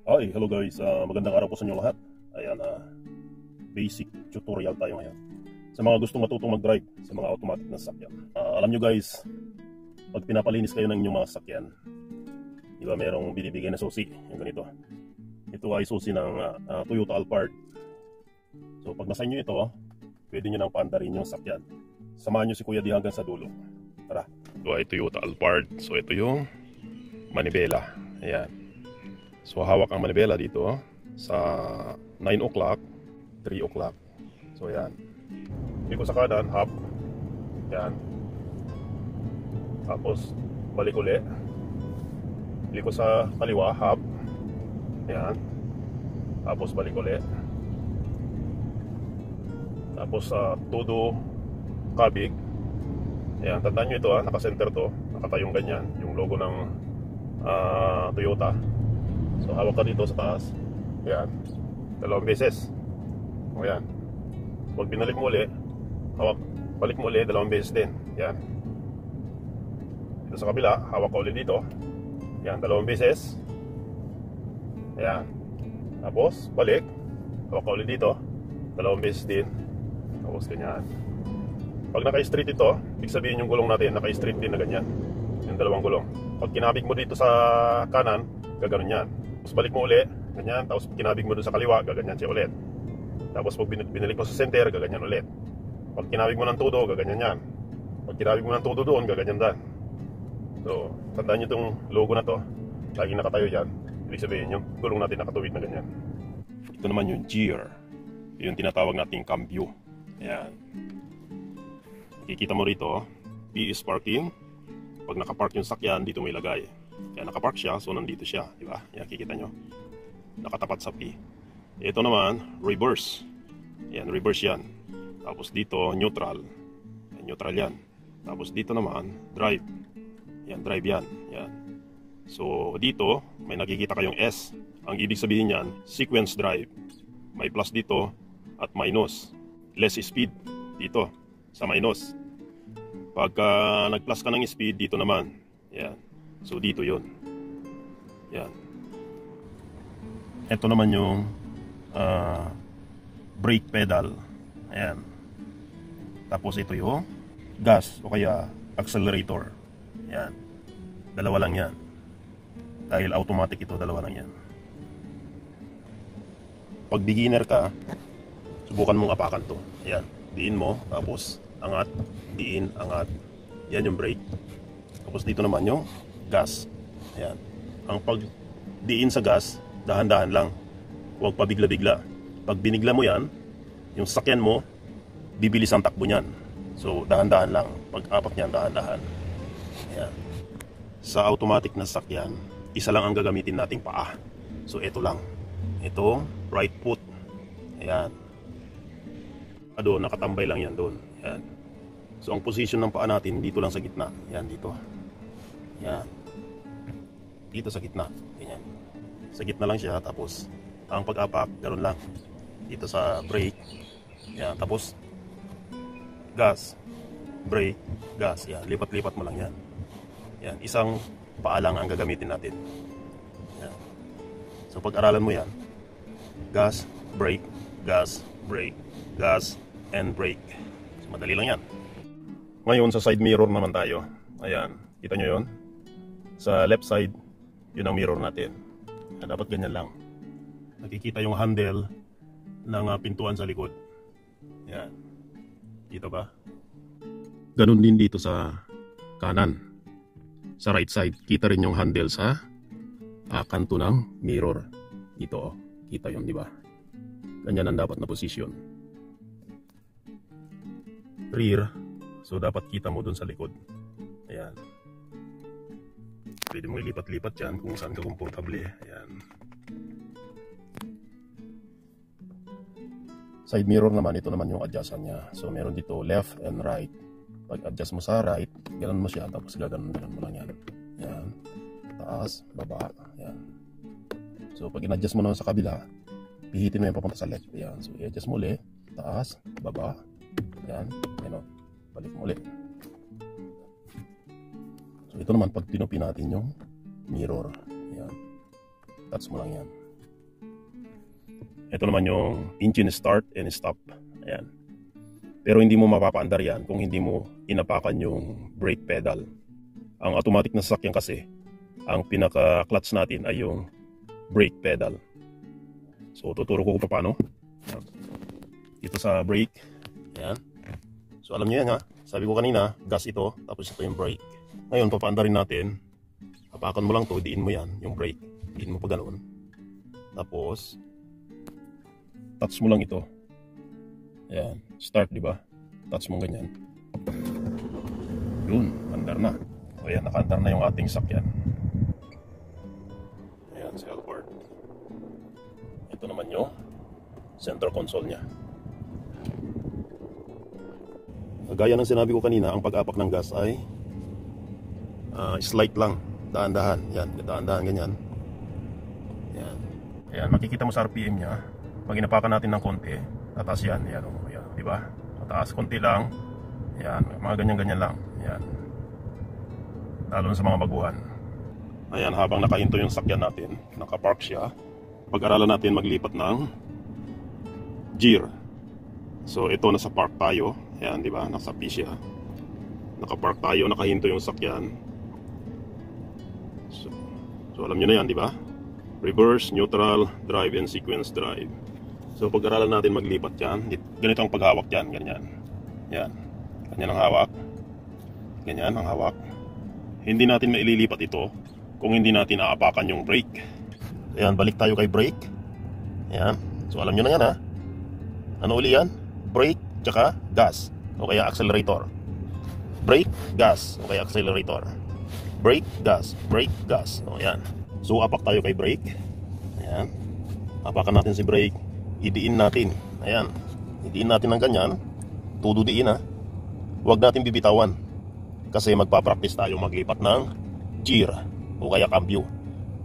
Hi, hello guys. Magandang araw po sa inyo lahat. Ayan, basic tutorial tayo ngayon. Sa mga gustong matutong mag-drive sa mga automatic na sasakyan. Alam nyo guys, pag pinapalinis kayo ng inyong mga sasakyan, di ba merong binibigay na susi, yung ganito. Ito ay susi ng Toyota Alphard. So pag nasa inyo ito, pwede nyo nang paandarin yung sasakyan. Samahan nyo si Kuya D hanggang sa dulo. Tara. Ito ay Toyota Alphard. So ito yung manibela. Ayan. So hawak ang manibela dito sa 9 o'clock, 3 o'clock. So yan. Liko sa kanan, hop. Yan. Tapos balik uli. Liko sa kaliwa, hop. Yan. Tapos balik uli. Tapos todo kabig. Yan, tandaan nyo ito naka-center to. Nakatayong ganyan, yung logo ng Toyota. So hawak ka dito sa taas. Yan. Dalawang beses. O yan. Pag binalik mo uli, balik mo uli, dalawang beses din. Yan. Dito sa kabila, hawak ka uli dito. Yan, dalawang beses. Yan. Tapos, balik. Hawak ka uli dito. Dalawang beses din. Tapos ganyan. Pag naka-straight ito, ibig sabihin yung gulong natin, naka-straight din na ganyan. Yung dalawang gulong. Pag kinabig mo dito sa kanan, gaganon yan. Tapos balik mo uli, ganyan. Tapos kinabig mo doon sa kaliwa, gaganyan siya ulit. Tapos pag binalik mo sa center, gaganyan ulit. Pag kinabig mo ng todo, gaganyan yan. Pag kinabig mo ng todo doon, gaganyan dan. So, tandaan nyo itong logo na to. Laging nakatayo dyan. Ibig sabihin yung gulong natin nakatuwid na ganyan. Ito naman yung gear. Yung tinatawag nating cambio. Ayan. Kikita mo rito, P is parking. Pag nakapark yung sakyan, dito may lagay. Kaya nakapark siya, so nandito siya, di ba? Yan, kikita nyo. Nakatapat sa P. Ito naman, reverse. Yan, reverse yan. Tapos dito, neutral. Yan, neutral yan. Tapos dito naman, drive. Yan, drive yan. Yan. So, dito, may nakikita kayong S. Ang ibig sabihin yan, sequence drive. May plus dito at minus. Less speed dito, sa minus. Pagka nag-plus ka ng speed, dito naman. Yan. So dito yon. Yan. Ito naman yung brake pedal. Ayan. Tapos ito yung gas o kaya accelerator. Yan. Dalawa lang yan. Dahil automatic ito, dalawa lang yan. Pag beginner ka, subukan mong apakan to. Ayan. Diin mo, tapos angat, diin, angat. Yan yung brake. Tapos dito naman yung gas. Ayan. Ang pagdiin sa gas, dahan-dahan lang. Huwag pabigla-bigla. Pag binigla mo yan, yung sakyan mo, bibilis ang takbo niyan. So, dahan-dahan lang. Pag apak niyan, dahan-dahan. Ayan. Sa automatic na sakyan, isa lang ang gagamitin nating paa. So, ito lang. Ito, right foot. Ayan. Doon, nakatambay lang yan doon. Ayan. So, ang position ng paa natin, dito lang sa gitna. Ayan, dito. Ayan. Dito sa gitna. Ganyan. Sa gitna lang siya. Tapos, ang pag-apak, ganoon lang. Dito sa brake. Ayan. Tapos, gas. Brake. Gas. Ayan. Lipat-lipat mo lang yan. Ayan. Isang paa lang ang gagamitin natin. Ayan. So, pag-aralan mo yan, gas, brake, gas, brake, gas, and brake. So, madali lang yan. Ngayon, sa side mirror naman tayo. Ayan. Kita nyo yun? Sa left side, yun ang mirror natin. Dapat ganyan lang. Nakikita yung handle ng pintuan sa likod. Yan. Kita ba? Ganun din dito sa kanan. Sa right side, kita rin yung handle sa kanto ng mirror. Dito, kita yun, di ba? Ganyan ang dapat na posisyon. Rear, so dapat kita mo dun sa likod. Ayan. Pwede mo ilipat-lipat yan kung saan ka komportable. Ayan. Side mirror naman, ito naman yung adjustan niya. So meron dito left and right. Pag adjust mo sa right, ganon mo siya, tapos gaganon mo lang yan. Ayan. Taas, baba. Ayan. So pag in-adjust mo naman sa kabila, pihitin mo yung papunta sa left. Ayan. So i-adjust mo ulit. Taas, baba. Ayan. Ayan. Balik mo ulit. So ito naman pag tinupi natin yung mirror. Ayan. Touch mo lang yan. Ito naman yung engine start and stop. Ayan. Pero hindi mo mapapaandar yan kung hindi mo inapakan yung brake pedal. Ang automatic na sasakyan kasi, ang pinaka-clutch natin ay yung brake pedal. So tuturo ko kung paano. Dito sa brake. Ayan. So alam niyo yan ha. Sabi ko kanina, gas ito, tapos ito yung brake. Ngayon, papaandarin natin. Hapakan mo lang to, diin mo yan, yung brake. Diin mo pa ganoon. Tapos, touch mo lang ito. Ayan, start, di ba? Touch mo ganyan. Yun, andar na. So ayan, nakaandar na yung ating sakyan. Ayan, si Albert. Ito naman yung center console niya. Gaya ng sinabi ko kanina, ang pag-apak ng gas ay slight lang, dahan-dahan. Yan, dahan-dahan ganyan. Yan. Yan, makikita mo sa RPM niya. Pag inapakan natin ng konti, tataas yan. Yan, yan, di ba? Tataas konti lang. Yan, mga ganyan-ganyan lang. Yan. Lalo na sa mga baguhan. Ayan, habang nakahinto yung sakyan natin, nakapark siya. Pag-aralan natin maglipat ng gear. So ito, nasa park tayo. Ayan, di ba? Nasa P siya. Nakapark tayo, nakahinto yung sakyan. So alam nyo na yan, di ba? Reverse, neutral, drive, and sequence drive. So pag-aralan natin maglipat yan. Ganito ang paghawak yan, ganyan. Yan. Ganyan ang hawak. Ganyan ang hawak. Hindi natin maililipat ito kung hindi natin aapakan yung brake. Ayan, balik tayo kay brake. Ayan. So alam nyo na yan ha. Ano uli yan? Brake, tsaka gas. O kaya accelerator. Brake, gas. O kaya accelerator. Brake, gas. Brake, gas. O yan. So apak tayo kay brake. Ayan. Apakan natin si brake. Idiin natin. Ayan. Idiin natin ng ganyan. Tududiin ha. Huwag natin bibitawan. Kasi magpapractice tayo maglipat ng gear. O kaya cambio.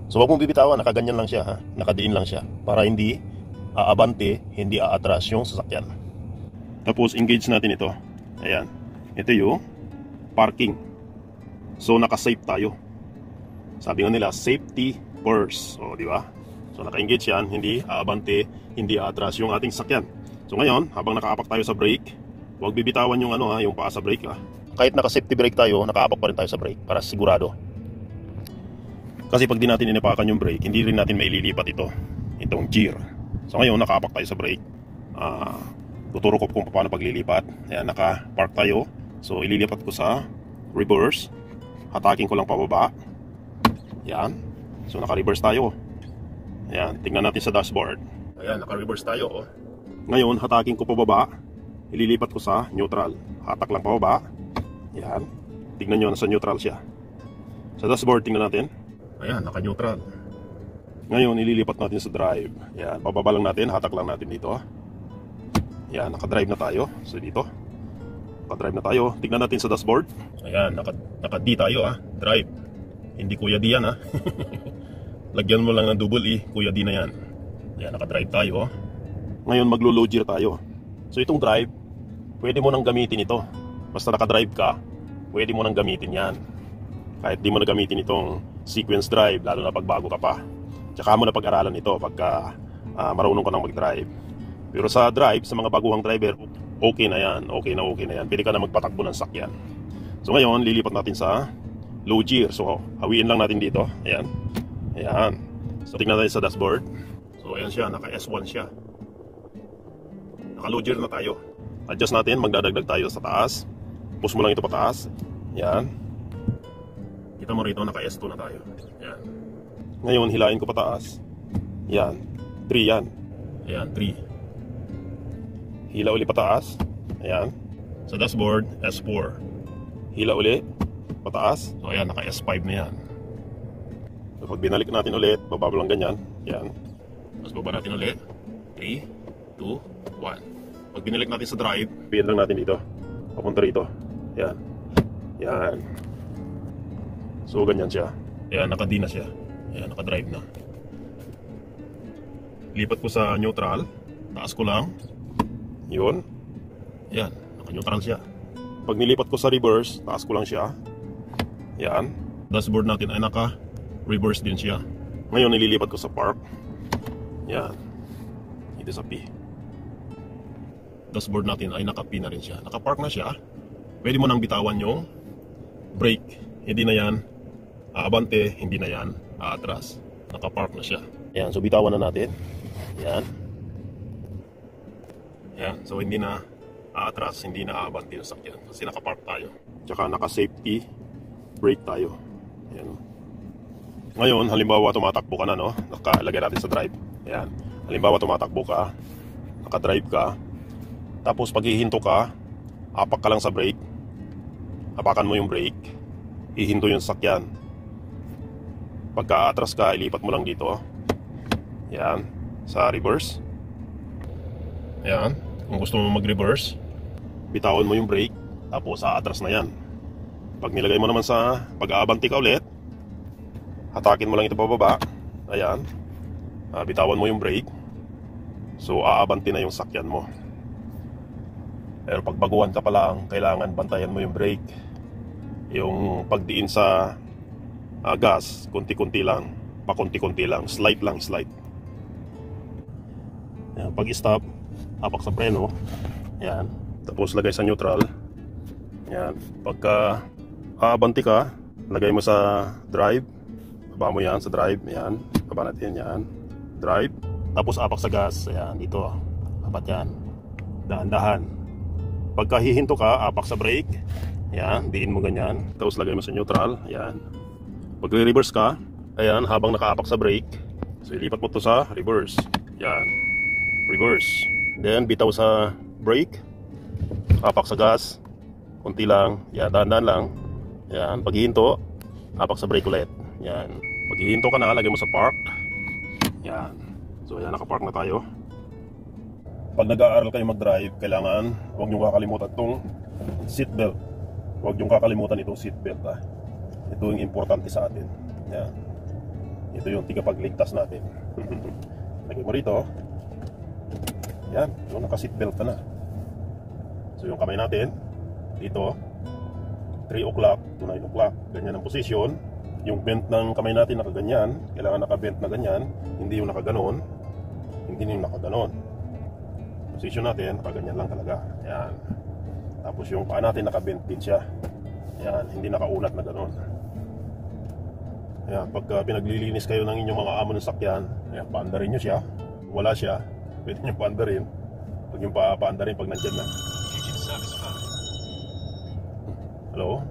So huwag mong bibitawan. Nakaganyan lang siya ha. Nakadiin lang siya. Para hindi aabante, hindi aatras yung sasakyan. Tapos engage natin ito. Ayan. Ito yung parking. So naka-safe tayo. Sabi nga nila, safety first. O, di ba? So naka-engage yan, hindi aabante, hindi aatras yung ating sasakyan. So ngayon, habang nakaapak tayo sa brake, huwag bibitawan yung ano ha, yung paa sa brake ha. Kahit naka-safety brake tayo, nakaapak pa rin tayo sa brake para sigurado. Kasi pag di natin inapakan yung brake, hindi rin natin maililipat itong gear. So ngayon, nakaapak tayo sa brake. Tuturo ko kung paano paglilipat. Ayan, naka-park tayo. So ililipat ko sa reverse. Hatakin ko lang pababa. Ayan. So naka-reverse tayo. Ayan, tingnan natin sa dashboard. Ayan, naka-reverse tayo. Oh. Ngayon, hatakin ko pababa. Ililipat ko sa neutral. Hatak lang pababa. Ayan. Tingnan nyo, nasa neutral siya. Sa dashboard, tingnan natin. Ayan, naka-neutral. Ngayon, ililipat natin sa drive. Ayan, pababa lang natin. Hatak lang natin dito. Ayan, naka-drive na tayo. So dito, naka-drive na tayo. Tingnan natin sa dashboard. Ayan, naka-D tayo drive. Hindi Kuya D yan Lagyan mo lang ng double E, Kuya D na yan. Ayan, naka-drive tayo. Ngayon, maglo-low gear tayo. So itong drive, pwede mo nang gamitin ito. Basta naka-drive ka, pwede mo nang gamitin yan. Kahit di mo na gamitin itong sequence drive, lalo na pagbago ka pa. Tsaka mo na pag-aralan ito pagka marunong ka nang mag-drive. Pero sa drive, sa mga baguhang driver, okay na yan. Okay na yan. Pwede ka na magpatakbo ng sakyan. So ngayon, lilipat natin sa low gear. So hawiin lang natin dito. Ayan. Ayan. So tingnan natin sa dashboard. So ayan siya, naka S1 siya. Naka low gear na tayo. Adjust natin, magdadagdag tayo sa taas. Push mo lang ito pataas. Ayan. Kita mo rito, naka S2 na tayo. Ayan. Ngayon, hilain ko pataas. Ayan. 3 yan. Ayan, 3. Hila uli pataas. Ayan. Sa dashboard, S4. Hila uli pataas. So ayan, naka S5 na yan. So pag binalik natin ulit, bababa lang ganyan. Ayan. Tapos baba natin ulit. 3, 2, 1. Pag binalik natin sa drive, pin lang natin dito. Papunta rito. Ayan. Ayan. So ganyan siya. Ayan, naka-D na siya. Ayan, naka-drive na. Lipat ko sa neutral. Taas ko lang. Yun. Yan, naka-neutral siya. Pag nilipat ko sa reverse, taas ko lang siya. Yan. Dashboard natin ay naka-reverse din siya. Ngayon nililipat ko sa park. Yan. It is a P. Dashboard natin ay naka-P na rin siya. Naka-park na siya. Pwede mo nang bitawan yung brake. Hindi na yan aabante, hindi na yan aatras. Naka-park na siya. Ayan, so bitawan na natin. Ayan. Ayan, so hindi na aatras, hindi na aabante yung sakyan. Kasi naka-park tayo. Tsaka naka-safety brake tayo. Ayan. Ngayon, halimbawa tumatakbo ka na, no? Nakalagay natin sa drive. Ayan. Halimbawa tumatakbo ka, naka-drive ka, tapos pag hihinto ka, apak ka lang sa brake. Apakan mo yung brake, hihinto yung sakyan. Pagka atras ka, ilipat mo lang dito. Yan, sa reverse. Yan, kung gusto mo mag-reverse, bitawan mo yung brake, tapos atras na yan. Pag nilagay mo naman sa pag-aabanti ka ulit, hatakin mo lang ito pababa. Ayan, bitawan mo yung brake. So aabanti na yung sakyan mo. Pero pag baguhan ka pa lang, kailangan bantayan mo yung brake. Yung pagdiin sa gas, kunti-kunti lang, pakunti-kunti lang, slide lang, slide. Ayan, pag stop, apak sa preno. Ayan, tapos lagay sa neutral. Ayan, pagka aabanti ka, lagay mo sa drive. Baba mo yan sa drive. Ayan, baba natin yan, drive. Tapos apak sa gas. Ayan, dito, apat yan, dahan-dahan. Pagka hihinto ka, apak sa brake. Ayan, diin mo ganyan. Tapos lagay mo sa neutral. Ayan. Pag reverse ka, ayan, habang nakaapak sa brake, so ilipat mo to sa reverse. Ayan, reverse. Then bitaw sa brake, apak sa gas, kunti lang. Ayan, dahan-dahan lang. Ayan, pag hihinto, apak sa brake ulit. Ayan, pag hihinto ka na, lagay mo sa park. Ayan. So ayan, nakapark na tayo. Pag nag-aaral kayo mag-drive, kailangan huwag nyo kakalimutan itong seatbelt. Huwag nyo kakalimutan itong seatbelt, ha. Ito yung importante sa atin. Yan. Ito yung tigapagligtas natin. Lagay mo rito. Yan, yung naka-seatbelt ka na. So yung kamay natin dito, 3 o'clock to 9 o'clock. Ganyan ang posisyon. Yung bent ng kamay natin nakaganyan. Kailangan nakabent na ganyan. Hindi yung nakaganon. Hindi yung nakaganon. Posisyon natin, nakaganyan lang talaga. Yan. Tapos yung paa natin nakabent din siya. Yan, hindi nakaunat na ganon. Ayan, pagka pinaglilinis kayo ng inyong mga amo ng sakyan, ayan, paandarin nyo siya. Wala siya, pwede nyo paandarin. Pag yung paandarin pag nandyan na. Hello?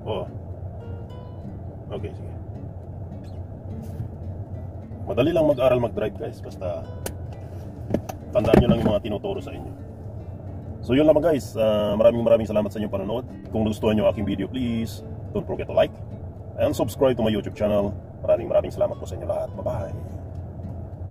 Oh. Okay, sige. Madali lang mag-aral mag-drive, guys. Basta tandaan nyo lang yung mga tinuturo sa inyo. So yun lang guys, maraming salamat sa inyong panonood. Kung nagustuhan nyo aking video, please don't forget to like and subscribe to my YouTube channel. Maraming salamat po sa inyo lahat. Bye bye.